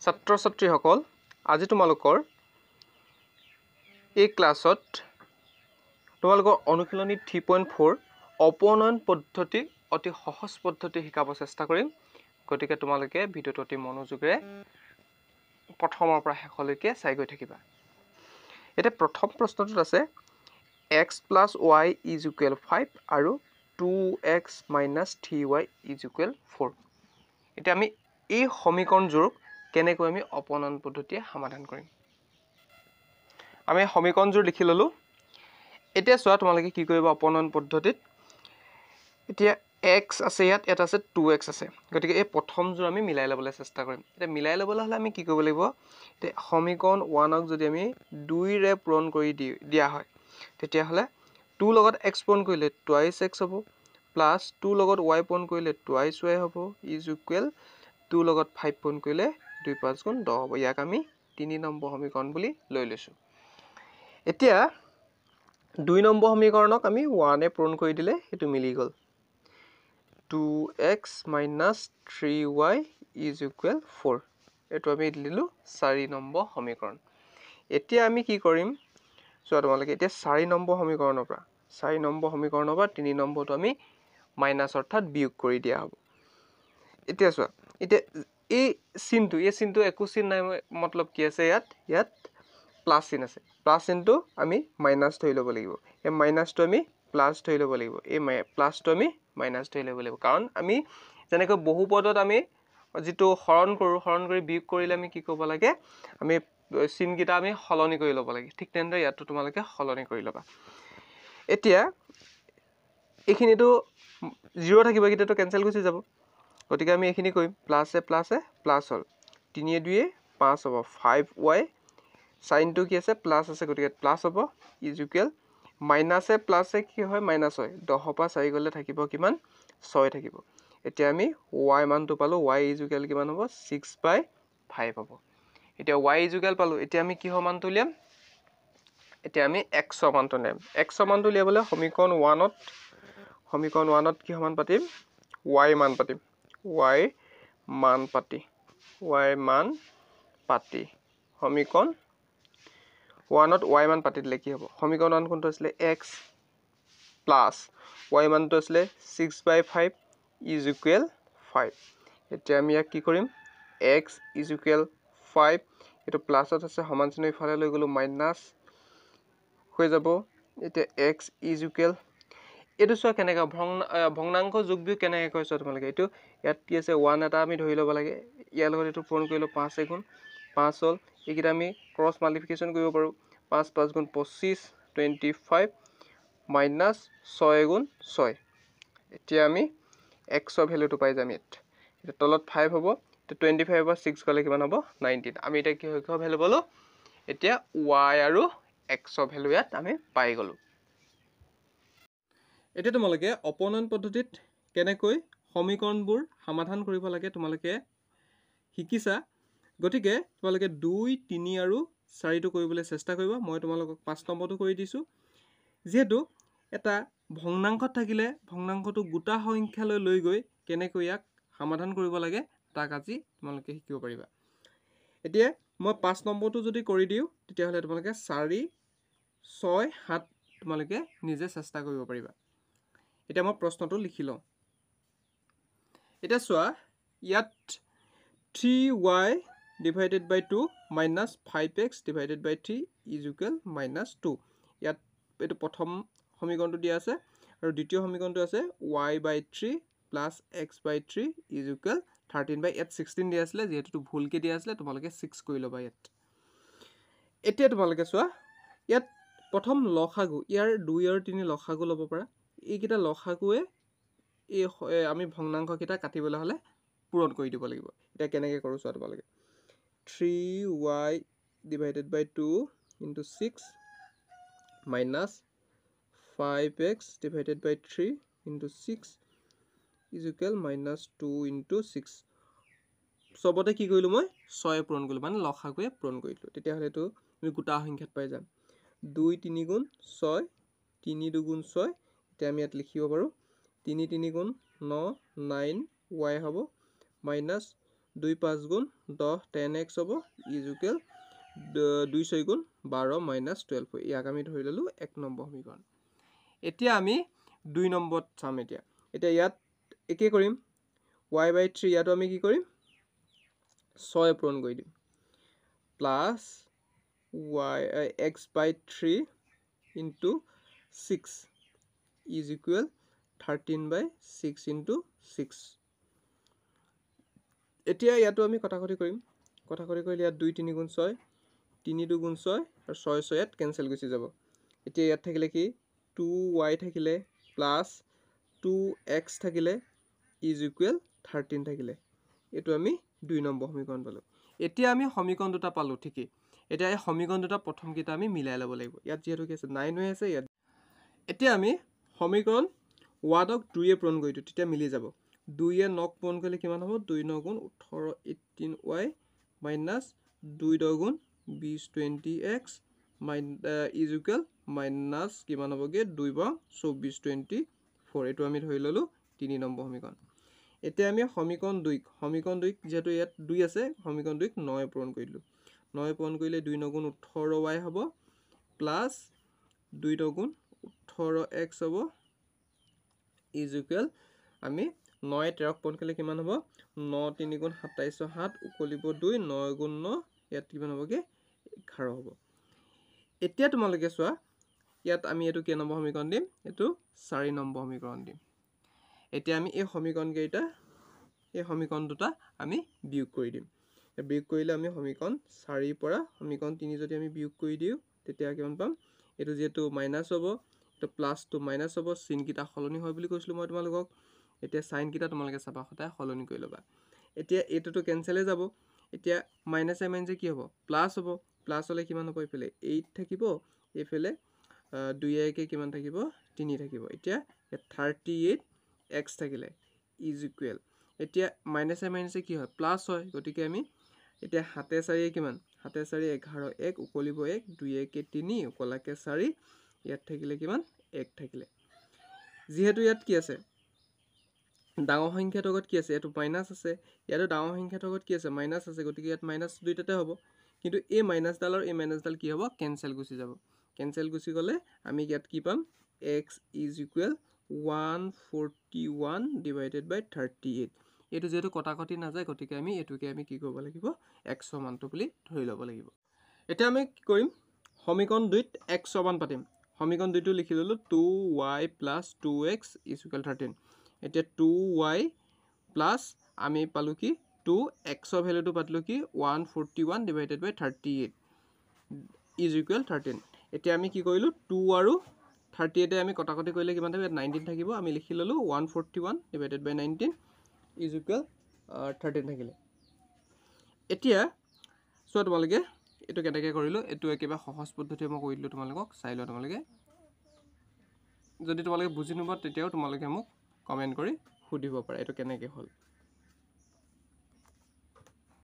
ছাত্ৰ ছাত্ৰীসকল আজি তোমালোকৰ এই ক্লাছত তোমালোকৰ অনুশীলনী 3.4 অপনয়ন পদ্ধতি অতি সহজ পদ্ধতি শিকাব চেষ্টা কৰিম গতিকে তোমালোকে ভিডিওটো অতি মনোযোগেৰে প্ৰথমৰ পৰা শেষলৈকে চাই গৈ থাকিবা এটা প্ৰথম প্ৰশ্নটোত আছে x + y = 5 আৰু 2x - 3y = 4 এটা আমি এই সমীকৰণযোৰ কেনেকৈ আমি অপনয়ন পদ্ধতিয়ে সমাধান কৰিম আমি সমীকৰণযোৰ লিখি ললো এতিয়া চোৱা তোমালোকে কি কৰিবা অপনয়ন পদ্ধতিত এতিয়া x আছে ইয়াত এটা আছে 2x আছে গতিকে এই প্ৰথমযোৰ আমি মিলাই লবলৈ চেষ্টা কৰিম এটা মিলাই লবলৈ হলে আমি কি কৰিব লাগিব এতিয়া সমীকৰণ 1ক যদি আমি 2 ৰে পূৰণ কৰি দিয়া হয় তেতিয়া হলে 2 লগত x পূৰণ কৰিলে twice x হ'ব প্লাস 2 লগত y পূৰণ কৰিলে twice y হ'ব = 2 লগত 5 পূৰণ কৰিলে 2 5 গুণ 10 হ'ব ইয়াক আমি 3 নম্বৰ সমীকৰণ বুলি লৈ লৈছো এতিয়া 2 নম্বৰ সমীকৰণক আমি 1 এ পূৰণ কৰি দিলে এটো মিলি গল 2x - 3y = 4 এটো আমি দিলু 4 নম্বৰ সমীকৰণ এতিয়া আমি কি কৰিম চোৱা তোমালোকে এতিয়া 4 নম্বৰ সমীকৰণৰ পৰা 3 নম্বৰটো আমি মাইনাস অৰ্থাৎ বিয়োগ কৰি দিয়া হ'ব এতিয়া চোৱা এতিয়া এই চিনটো একো চিন নাই মতলব কি আছে ইয়াত প্লাস চিন আছে প্লাস চিনটো আমি মাইনাস ধৰি ল'ব লাগিব এই মাইনাসটো আমি প্লাস ধৰি ল'ব লাগিব এই প্লাসটো আমি মাইনাস ধৰি ল'ব লাগিব কাৰণ আমি যেনেকৈ বহুপদত আমি যেটো হৰণ কৰি বিয়োগ কৰিলে আমি কি কৰিব লাগে আমি চিন কিটা আমি হলনি কৰি ল'ব লাগে ঠিক তেনেদৰে ইয়াতো তোমালোকে হলনি কৰি ল'বা এতিয়া এইখিনিটো 0 থাকিব কিটাটো কেনসেল গুচি যাব গতিকে আমি এইখিনি কৰিম প্লাস হল 3 2 5 হ'ব 5y সাইনটো কি আছে প্লাস আছে গতিকে প্লাস হ'ব ইকুৱেল মাইনাসে প্লাসে কি হয় মাইনাস হয় 10 পৰা 4 গলে থাকিব কিমান 6 থাকিব এতিয়া আমি y মানটো পালো y ইকুৱেল কিমান হ'ব 6/5 হ'ব এতিয়া y ইকুৱেল পালো এতিয়া আমি কি মানটো উলিয়াম এতিয়া আমি x মানটো নেম x মানটো উলিয়াবলৈ সমীকৰণ 1ত কি সমান পাতিম y মান পাতিম y মান পাতি সমীকৰণ 1ত y মান পাতি দিলে কি হ'ব সমীকৰণ 1 কোনটো আছিল x প্লাস y মানটো আছিল 6/5 = 5 এতিয়া আমি ইয়াক কি কৰিম x = 5 এটো প্লাসত আছে সমান চিহ্ন ইফালে লৈ গলো মাইনাস হৈ যাব এতিয়া x = এটো চোৱা কেনেকা ভগ্নাংক যোগ বিয়োগ কেনেকৈ কৈছো তোমালোকে এটো ইয়াত কি আছে 1 এটা আমি ধৰি ল'ব লাগে ইয়াৰ লগত এটো পূৰণ কৰিলো 5 গুণ 5 হল এইকিটা আমি ক্ৰস মাল্টিপ্লিকেশন কৰিব পাৰো 5 5 গুণ 25 25 মাইনাস 6 গুণ 6 এতিয়া আমি x ৰ ভ্যালুটো পাই যাম এটা তলত 5 হ'ব তো 25 পৰা 6 গলে কিমান হ'ব 19 আমি এটা কি হয় ভ্যালু পালো এতিয়া y আৰু x ৰ ভ্যালু ইয়াত আমি পাই গলো এতিয়া তোমালোকে অপনয়ন পদ্ধতিত কেনেকৈ সমীকৰণবোৰ সমাধান কৰিব লাগে তোমালোকে শিকিছা গতিকে তোমালোকে 2 3 আৰু 4 টো কৰিবলৈ চেষ্টা কৰিবা মই তোমালোকক 5 নম্বৰটো কৰি দিছো যেহেতু এটা ভগ্নাংকত থাকিলে ভগ্নাংকটো গোটা সংখ্যালৈ লৈ গৈ কেনেকৈ ইয়াক সমাধান কৰিব লাগে তাক আজি তোমালোকে শিকিব পাৰিবা এতিয়া মই 5 নম্বৰটো যদি কৰি দিও তেতিয়া হলে তোমালোকে 4 6 7 তোমালোকে নিজে চেষ্টা কৰিব পাৰিবা এতিয়া মই প্ৰশ্নটো লিখি লওঁ এটা চোৱা ইয়াত 3y / 2 minus 5x / 3 = -2 ইয়াত এটো প্ৰথম সমীকৰণটো দিয়া আছে আৰু দ্বিতীয় সমীকৰণটো আছে y/3 + x/3 = 13 ইয়াত 16 দিয়া আছিল যেহেতু ভুলকে দিয়া আছিল তোমালোকে 6 কৰি লবা ইয়াত এতিয়া তোমালোকে চোৱা ইয়াত প্ৰথম লসাগু ইয়াৰ 2 আৰু 3 লসাগু লব পাৰা এইকিটা লসাগুৱে এই আমি ভগ্নাংক কিটা কাটিবলৈ হলে পূৰণ কৰি দিব লাগিব এটা কেনেকৈ কৰো চোৱা তোমালোকে 3y / 2 * 6 minus 5x / 3 * 6 = -2 * 6 সবতে কি কৰিলো মই 6 পূৰণ কৰিলো মানে লসাগুৱে পূৰণ কৰিলো তেতিয়া হলে তো আমি গোটা সংখ্যাত পাই যাম 2 3 গুণ 6 3 2 গুণ 6 এতিয়া আমি ইয়াত লিখিব পাৰো 3 3 গুণ 9 9y হ'ব minus 2 5 গুণ 10 10x হ'ব ইজ ইকুৱেল 2 6 গুণ 12 মাইনাছ 12 ইয়াক আমি ধৰি ল'লোঁ 1 নম্বৰ সমীকৰণ এতিয়া আমি 2 নম্বৰত চাম এতিয়া ইয়াত একে কৰিম y/3 ইয়াতো আমি কি কৰিম 6 পূৰণ কৰি দিম plus x/3 into 6 is equal 13/6 into 6 এতিয়া ইয়াতো আমি কটাকটি কৰিম কটাকটি কৰিলে ইয়াত 2 3 গুণ 6 3 2 গুণ 6 আৰু 6 6 ইয়াত কেনসেল গুচি যাব এতিয়া ইয়াত থাকিলে কি 2y থাকিলে প্লাছ 2x থাকিলে is equal 13 থাকিলে এটো আমি 2 নম্বৰ সমীকৰণ পালো এতিয়া আমি সমীকৰণ দুটা পালো ঠিকই এতিয়া এই সমীকৰণ দুটা প্ৰথম কিটা আমি মিলাই ল'ব লাগিব ইয়াত যেহেতু কি আছে 9 হৈ আছে ইয়াত এতিয়া আমি সমীকৰণ 1 ক 2 এ পূৰণ কৰিটো তেতিয়া মিলি যাব 2 এ 9 পূৰণ কৰিলে কিমান হ'ব 2 9 গুণ 18 18y মাইনাস 2 10 গুণ 20 20x is equal মাইনাস কিমান হ'বগে 2 24 24 এটো আমি ধৰি ললো 3 নম্বৰ সমীকৰণ এতিয়া আমি সমীকৰণ 2 যেহেতু ইয়াত 2 আছে সমীকৰণ 2 ক 9 পূৰণ কৰিলো 9 পূৰণ কৰিলে 2 9 গুণ 18y হ'ব প্লাস 2 10 গুণ 18x হ'ব is equal আমি 9 13 পূৰণ কৰিলে কিমান হ'ব 9 3 গুণ 27 7 উকলিব 2 9 গুণ 9 ইয়াত কিমান হ'বগে 11 হ'ব এতিয়া তোমালোকে চোৱা ইয়াত আমি এটো কি নম্বৰ সমীকৰণ দিম এটো 4 নম্বৰ সমীকৰণ দিম এতিয়া আমি এই সমীকৰণ কেইটা এই সমীকৰণ দুটা আমি বিয়োগ কৰি দিম বিয়োগ কৰিলে আমি সমীকৰণ 4 ৰ পৰা সমীকৰণ 3 যদি আমি বিয়োগ কৰি দিও তেতিয়া কিমান পাম এটো যেটো মাইনাস হ'ব এটো প্লাস টু মাইনাস হ'ব চিন কিটা সলনি হয় বুলি কৈছিলো মই তোমালোকক এতিয়া সাইন কিটা তোমালোকে চাবা সদায় সলনি কৰি লবা এতিয়া এটোটো কেনসেল হৈ যাব এতিয়া মাইনাস এ মাইনাস কি হ'ব প্লাস হ'ব প্লাস হলে কিমান হ'ব ইফালে 8 থাকিব ইফালে 2 কে কিমান থাকিব 3 থাকিব এতিয়া 38x থাকিলে is equal এতিয়া মাইনাস এ মাইনাস কি হয় প্লাস হয় গতিকে আমি এতিয়া হাতে 4 কিমান হাতে 4 11 1 উকলিব 1 2 কে 3 উকলাকে 4 ইয়াত থাকিলে কিমান 1 থাকিলে যেহেতু ইয়াত কি আছে ডাঙৰ সংখ্যাৰ লগত কি আছে এটো মাইনাস আছে ইয়াতো ডাঙৰ সংখ্যাৰ লগত কি আছে মাইনাস আছে গতিকে ইয়াত মাইনাস দুইটাতে হ'ব কিন্তু এই মাইনাস ডাল আৰু এই মাইনাস ডাল কি হ'ব কেনসেল গুচি যাব কেনসেল গুচি গলে আমি ইয়াত কি পাম x is equal 141 divided by 38 এটো যেটো কটাকটি না যায় গতিকে আমি এটোকে আমি কি কৰিব লাগিব x সমানটো বুলি ধৰি ল'ব লাগিব এতিয়া আমি কি কৰিম সমীকৰণ 2 ত x সমান পাতিম সমীকৰণ 2 টো লিখি ললো 2y + 2x is equal 13 এতিয়া 2y প্লাস আমি পালো কি 2x ৰ ভ্যালুটো পাতলো কি 141 divided by 38 is equal 13 এতিয়া আমি কি কৰিলো 2 আৰু 38 এ আমি কটাকটি কৰিলে কিমান থাকিব 19 থাকিব আমি লিখি ললো 141 divided by 19 is equal 13 থাকিলে এতিয়া সো তোমালোকে এটো কেনেকৈ কৰিলো এটো একেবাৰে সহজ পদ্ধতি মই কৈ দিলো তোমালোকক চাই লও তোমালোকে যদি তোমালোকে বুজি নোপোৱা তেতিয়াও তোমালোকে মোক কমেন্ট কৰি সুধিব পাৰা এটো কেনেকৈ হল